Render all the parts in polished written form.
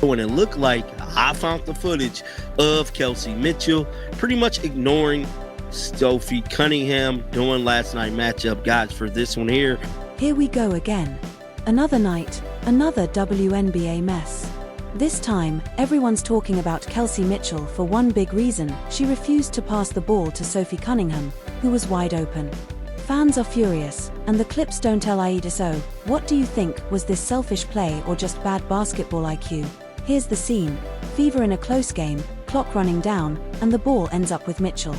When it looked like I found the footage of Kelsey Mitchell pretty much ignoring Sophie Cunningham during last night's matchup. Guys, for this one here. Here we go again. Another night, another WNBA mess. This time, everyone's talking about Kelsey Mitchell for one big reason: she refused to pass the ball to Sophie Cunningham, who was wide open. Fans are furious, and the clips don't tell Aida so. What do you think? Was this selfish play or just bad basketball IQ? Here's the scene: fever in a close game, clock running down, and the ball ends up with Mitchell.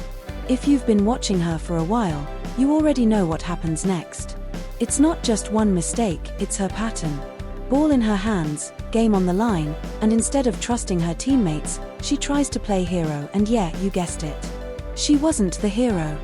If you've been watching her for a while, you already know what happens next. It's not just one mistake, it's her pattern. Ball in her hands, game on the line, and instead of trusting her teammates, she tries to play hero, and yeah, you guessed it. She wasn't the hero.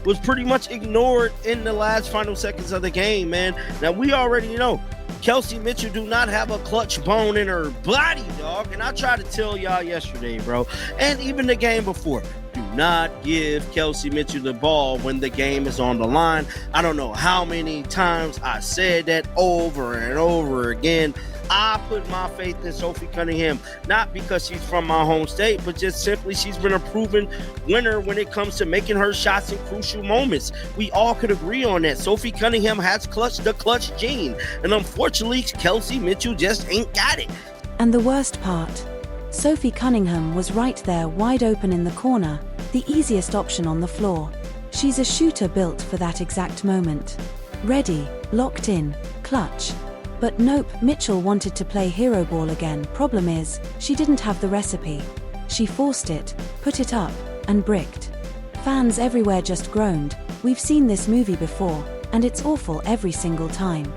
Was pretty much ignored in the last final seconds of the game, man. Now, we already know Kelsey Mitchell do not have a clutch bone in her body, dog. And I tried to tell y'all yesterday, bro, and even the game before, do not give Kelsey Mitchell the ball when the game is on the line. I don't know how many times I said that over and over again. I put my faith in Sophie Cunningham, not because she's from my home state, but just simply she's been a proven winner when it comes to making her shots in crucial moments. We all could agree on that. Sophie Cunningham has the clutch gene, and unfortunately, Kelsey Mitchell just ain't got it. And the worst part, Sophie Cunningham was right there, wide open in the corner, the easiest option on the floor. She's a shooter built for that exact moment. Ready, locked in, clutch. But nope, Mitchell wanted to play hero ball again. Problem is, she didn't have the recipe. She forced it, put it up, and bricked. Fans everywhere just groaned. We've seen this movie before, and it's awful every single time.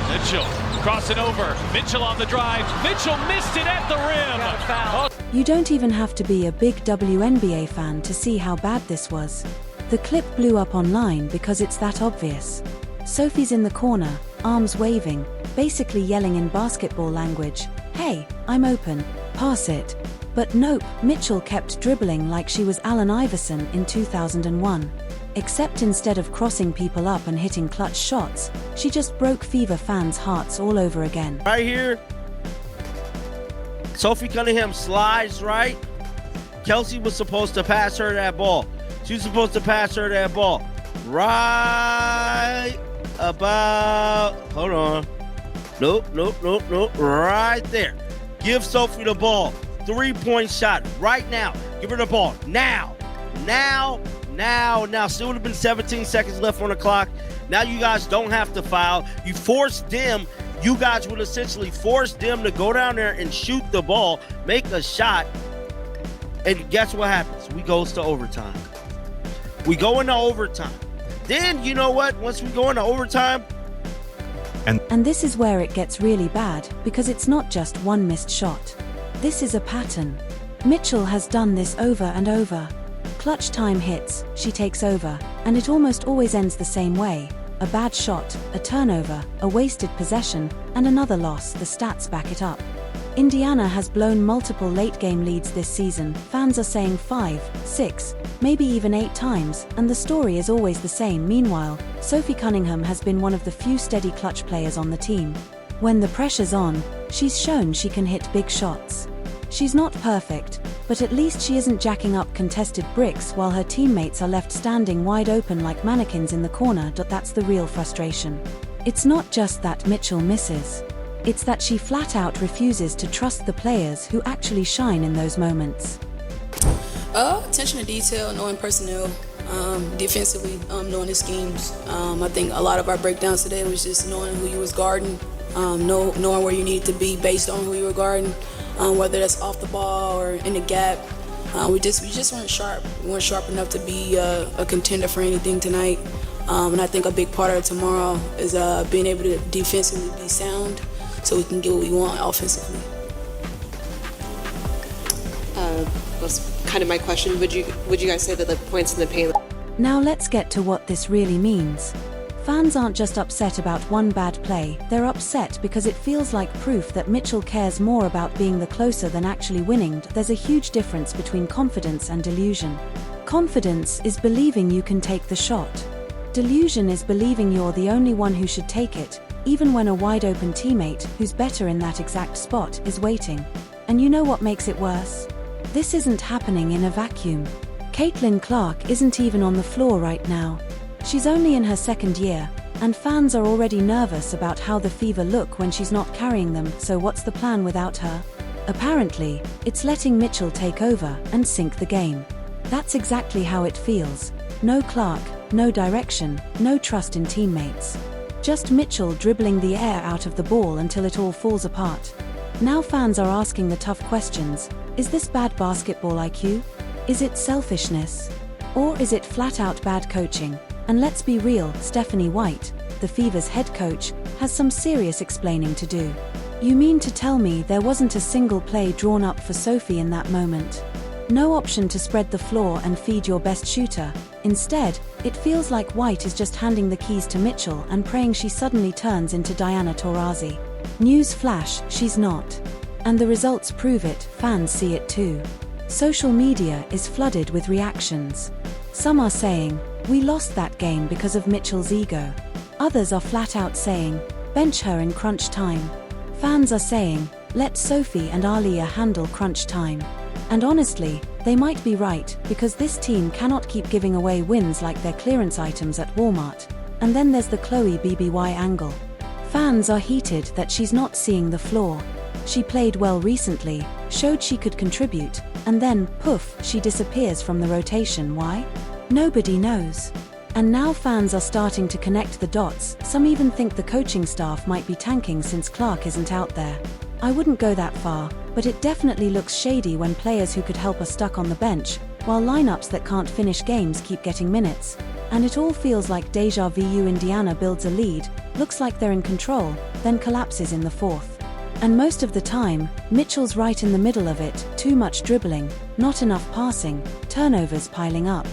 Mitchell crossing over. Mitchell on the drive. Mitchell missed it at the rim. You don't even have to be a big WNBA fan to see how bad this was. The clip blew up online because it's that obvious. Sophie's in the corner, arms waving, basically yelling in basketball language, "Hey, I'm open, pass it." But nope, Mitchell kept dribbling like she was Allen Iverson in 2001. Except instead of crossing people up and hitting clutch shots, she just broke Fever fans' hearts all over again. Right here, Sophie Cunningham slides right. Kelsey was supposed to pass her that ball. She was supposed to pass her that ball. Right about, hold on. Nope. Right there. Give Sophie the ball. 3-point shot right now. Give her the ball now. Still would have been 17 seconds left on the clock. Now you guys don't have to foul. You forced them. You guys would essentially force them to go down there and shoot the ball, make a shot. And guess what happens? We goes to overtime. We go into overtime. Then, you know what? Once we go into overtime. And this is where it gets really bad, because it's not just one missed shot. This is a pattern. Mitchell has done this over and over. Clutch time hits, she takes over, and it almost always ends the same way. A bad shot, a turnover, a wasted possession, and another loss. The stats back it up. Indiana has blown multiple late-game leads this season. Fans are saying 5, 6, maybe even 8 times, and the story is always the same. Meanwhile, Sophie Cunningham has been one of the few steady clutch players on the team. When the pressure's on, she's shown she can hit big shots. She's not perfect, but at least she isn't jacking up contested bricks while her teammates are left standing wide open like mannequins in the corner. That's the real frustration. It's not just that Mitchell misses. It's that she flat out refuses to trust the players who actually shine in those moments. Attention to detail, knowing personnel, defensively, knowing the schemes. I think a lot of our breakdowns today was just knowing who you was guarding, knowing where you needed to be based on who you were guarding, whether that's off the ball or in the gap. We just weren't sharp. We weren't sharp enough to be a contender for anything tonight. And I think a big part of it tomorrow is being able to defensively be sound, so we can get what we want offensively. That's kind of my question. Would you guys say that the points in the paint? Now let's get to what this really means. Fans aren't just upset about one bad play, they're upset because it feels like proof that Mitchell cares more about being the closer than actually winning. There's a huge difference between confidence and delusion. Confidence is believing you can take the shot. Delusion is believing you're the only one who should take it, even when a wide-open teammate who's better in that exact spot is waiting. And you know what makes it worse? This isn't happening in a vacuum. Caitlin Clark isn't even on the floor right now. She's only in her second year, and fans are already nervous about how the Fever look when she's not carrying them, so what's the plan without her? Apparently, it's letting Mitchell take over and sink the game. That's exactly how it feels. No Clark, no direction, no trust in teammates. Just Mitchell dribbling the air out of the ball until it all falls apart. Now fans are asking the tough questions. Is this bad basketball IQ? Is it selfishness? Or is it flat-out bad coaching? And let's be real, Stephanie White, the Fever's head coach, has some serious explaining to do. You mean to tell me there wasn't a single play drawn up for Sophie in that moment? No option to spread the floor and feed your best shooter. Instead, it feels like White is just handing the keys to Mitchell and praying she suddenly turns into Diana Taurasi. News flash, she's not. And the results prove it, fans see it too. Social media is flooded with reactions. Some are saying, we lost that game because of Mitchell's ego. Others are flat out saying, bench her in crunch time. Fans are saying, let Sophie and Aaliyah handle crunch time. And honestly, they might be right, because this team cannot keep giving away wins like they're clearance items at Walmart. And then there's the Chloe BBY angle. Fans are heated that she's not seeing the floor. She played well recently, showed she could contribute, and then, poof, she disappears from the rotation. Why? Nobody knows. And now fans are starting to connect the dots. Some even think the coaching staff might be tanking since Clark isn't out there. I wouldn't go that far, but it definitely looks shady when players who could help are stuck on the bench, while lineups that can't finish games keep getting minutes. And it all feels like deja vu. Indiana builds a lead, looks like they're in control, then collapses in the fourth. And most of the time, Mitchell's right in the middle of it, too much dribbling, not enough passing, turnovers piling up.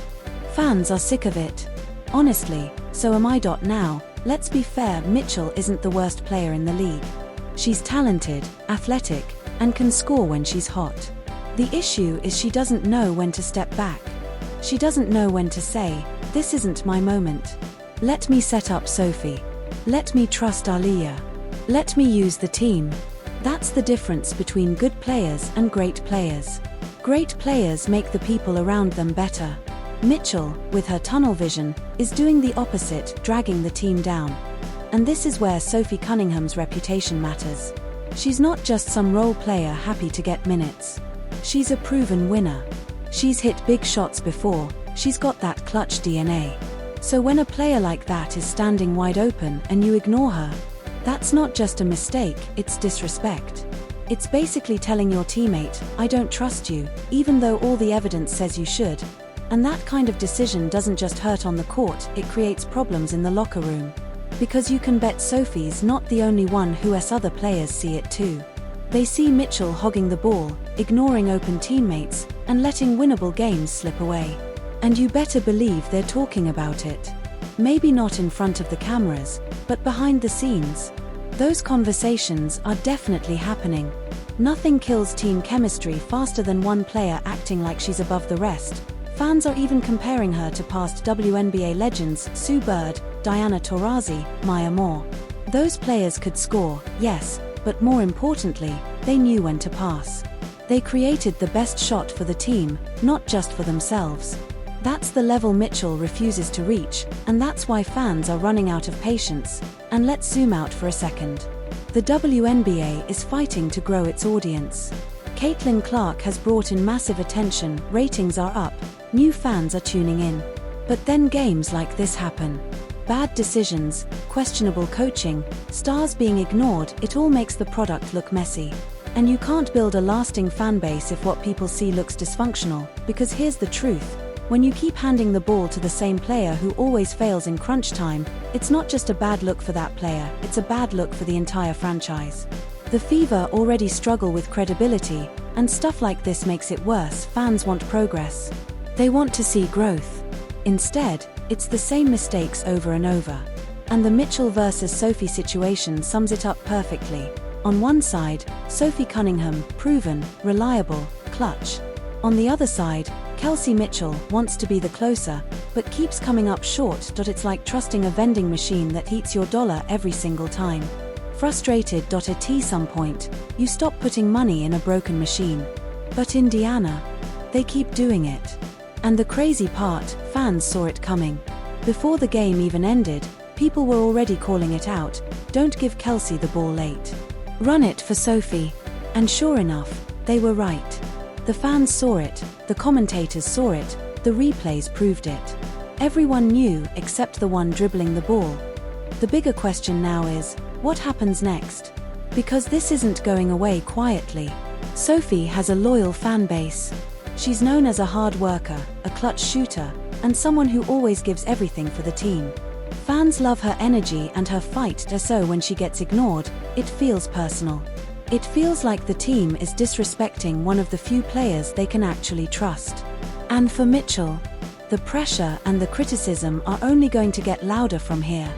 Fans are sick of it. Honestly, so am I. Now, let's be fair, Mitchell isn't the worst player in the league. She's talented, athletic, and can score when she's hot. The issue is she doesn't know when to step back. She doesn't know when to say, this isn't my moment. Let me set up Sophie. Let me trust Aaliyah. Let me use the team. That's the difference between good players and great players. Great players make the people around them better. Mitchell, with her tunnel vision, is doing the opposite, dragging the team down. And this is where Sophie Cunningham's reputation matters. She's not just some role player happy to get minutes. She's a proven winner. She's hit big shots before, she's got that clutch DNA. So when a player like that is standing wide open and you ignore her, that's not just a mistake, it's disrespect. It's basically telling your teammate, I don't trust you, even though all the evidence says you should. And that kind of decision doesn't just hurt on the court, it creates problems in the locker room. Because you can bet Sophie's not the only one who other players see it too. They see Mitchell hogging the ball, ignoring open teammates, and letting winnable games slip away. And you better believe they're talking about it. Maybe not in front of the cameras, but behind the scenes. Those conversations are definitely happening. Nothing kills team chemistry faster than one player acting like she's above the rest. Fans are even comparing her to past WNBA legends Sue Bird, Diana Taurasi, Maya Moore. Those players could score, yes, but more importantly, they knew when to pass. They created the best shot for the team, not just for themselves. That's the level Mitchell refuses to reach, and that's why fans are running out of patience. And let's zoom out for a second. The WNBA is fighting to grow its audience. Caitlin Clark has brought in massive attention, ratings are up, new fans are tuning in. But then games like this happen. Bad decisions, questionable coaching, stars being ignored, it all makes the product look messy. And you can't build a lasting fan base if what people see looks dysfunctional, because here's the truth. When you keep handing the ball to the same player who always fails in crunch time, it's not just a bad look for that player, it's a bad look for the entire franchise. The Fever already struggle with credibility, and stuff like this makes it worse. Fans want progress. They want to see growth. Instead, it's the same mistakes over and over. And the Mitchell versus Sophie situation sums it up perfectly. On one side, Sophie Cunningham, proven, reliable, clutch. On the other side, Kelsey Mitchell wants to be the closer, but keeps coming up short. It's like trusting a vending machine that eats your dollar every single time. Frustrated. At some point, you stop putting money in a broken machine. But Indiana, they keep doing it. And the crazy part, fans saw it coming. Before the game even ended, people were already calling it out. Don't give Kelsey the ball late. Run it for Sophie. And sure enough, they were right. The fans saw it, the commentators saw it, the replays proved it. Everyone knew except the one dribbling the ball. The bigger question now is, what happens next? Because this isn't going away quietly. Sophie has a loyal fan base. She's known as a hard worker, a clutch shooter, and someone who always gives everything for the team. Fans love her energy and her fight, so when she gets ignored, it feels personal. It feels like the team is disrespecting one of the few players they can actually trust. And for Mitchell, the pressure and the criticism are only going to get louder from here.